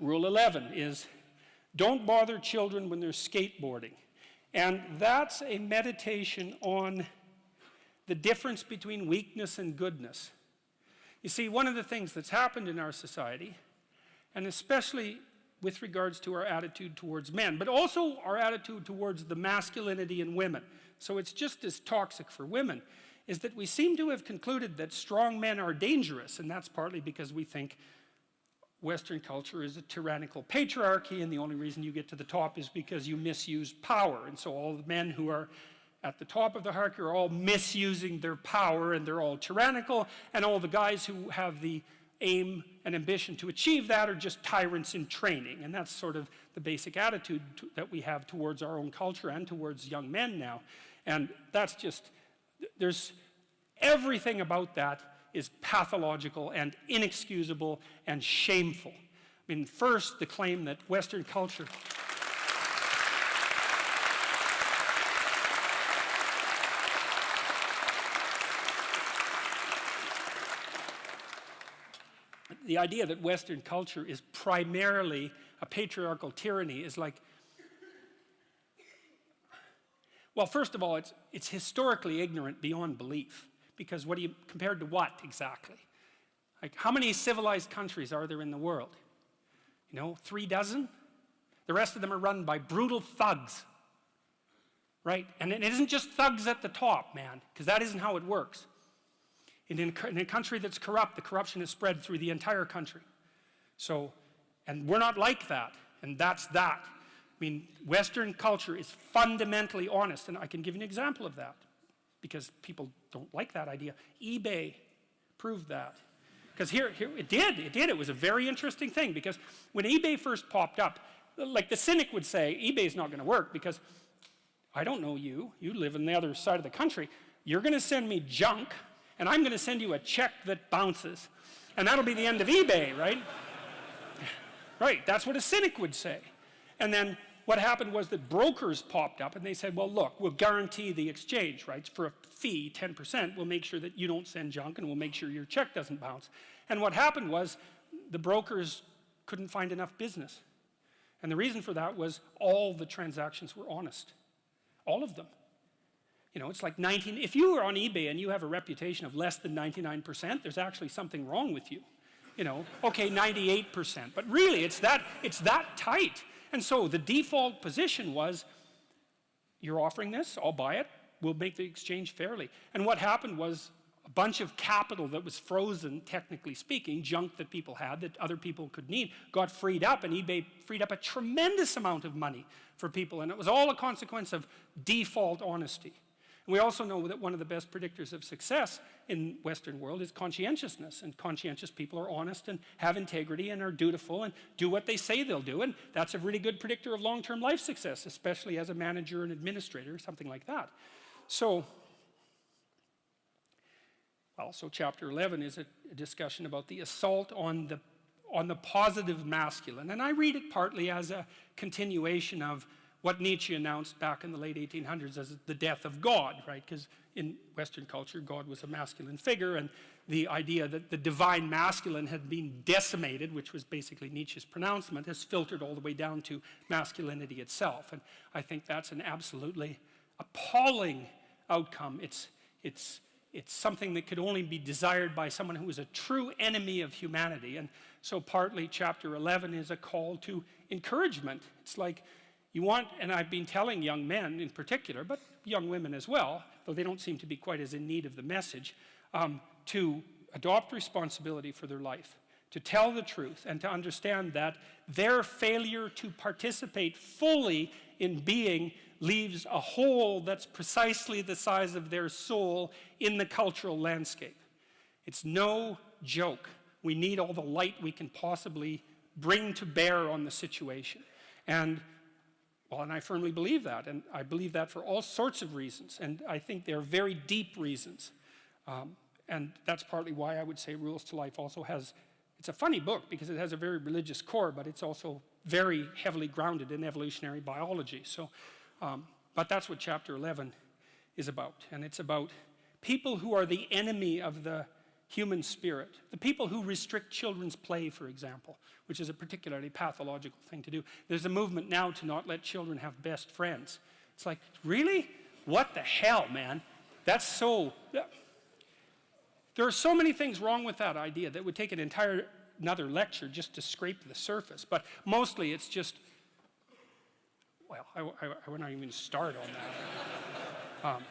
Rule 11 is, don't bother children when they're skateboarding. And that's a meditation on the difference between weakness and goodness. You see, one of the things that's happened in our society, and especially with regards to our attitude towards men, but also our attitude towards the masculinity in women, so it's just as toxic for women, is that we seem to have concluded that strong men are dangerous, and that's partly because we think Western culture is a tyrannical patriarchy, and the only reason you get to the top is because you misuse power. And so all the men who are at the top of the hierarchy are all misusing their power, and they're all tyrannical, and all the guys who have the aim and ambition to achieve that are just tyrants in training. And that's sort of the basic attitude that we have towards our own culture and towards young men now. And that's just, there's everything about that is pathological and inexcusable and shameful. I mean, first, the claim that Western culture the idea that Western culture is primarily a patriarchal tyranny is like, well, first of all, it's historically ignorant beyond belief. Because what do you, compared to what exactly? Like, how many civilized countries are there in the world? You know, 3 dozen? The rest of them are run by brutal thugs. Right? And it isn't just thugs at the top, man, because that isn't how it works. In a country that's corrupt, the corruption is spread through the entire country. So, and we're not like that, and that's that. I mean, Western culture is fundamentally honest, and I can give you an example of that, because people don't like that idea. eBay proved that. Because here it did. It was a very interesting thing, because when eBay first popped up, like the cynic would say, eBay's not going to work because I don't know you. You live on the other side of the country. You're going to send me junk, and I'm going to send you a check that bounces. And that'll be the end of eBay, right? Right, that's what a cynic would say. And then what happened was that brokers popped up, and they said, well, look, we'll guarantee the exchange, right? For a fee, 10%, we'll make sure that you don't send junk, and we'll make sure your check doesn't bounce. And what happened was the brokers couldn't find enough business. And the reason for that was all the transactions were honest. All of them. You know, it's like if you were on eBay and you have a reputation of less than 99%, there's actually something wrong with you. You know, okay, 98%. But really, it's that tight. And so the default position was, you're offering this, I'll buy it, we'll make the exchange fairly. And what happened was a bunch of capital that was frozen, technically speaking, junk that people had that other people could need, got freed up, and eBay freed up a tremendous amount of money for people. And it was all a consequence of default honesty. And we also know that one of the best predictors of success in Western world is conscientiousness. And conscientious people are honest and have integrity and are dutiful and do what they say they'll do. And that's a really good predictor of long-term life success, especially as a manager and administrator, something like that. So chapter 11 is a discussion about the assault on the positive masculine. And I read it partly as a continuation of what Nietzsche announced back in the late 1800s as the death of God, right? Because in Western culture, God was a masculine figure, and the idea that the divine masculine had been decimated, which was basically Nietzsche's pronouncement, has filtered all the way down to masculinity itself. And I think that's an absolutely appalling outcome. It's something that could only be desired by someone who is a true enemy of humanity. And so partly chapter 11 is a call to encouragement. It's like, you want, and I've been telling young men in particular, but young women as well, though they don't seem to be quite as in need of the message, to adopt responsibility for their life, to tell the truth, and to understand that their failure to participate fully in being leaves a hole that's precisely the size of their soul in the cultural landscape. It's no joke. We need all the light we can possibly bring to bear on the situation. And I firmly believe that, and I believe that for all sorts of reasons, and I think they're very deep reasons. And that's partly why I would say Rules to Life also has, it's a funny book because it has a very religious core, but it's also very heavily grounded in evolutionary biology. So, but that's what chapter 11 is about, and it's about people who are the enemy of the human spirit. The people who restrict children's play, for example, which is a particularly pathological thing to do. There's a movement now to not let children have best friends. It's like, really? What the hell, man? That's so... There are so many things wrong with that idea that would take another lecture just to scrape the surface. But mostly it's just... Well, I wouldn't even start on that.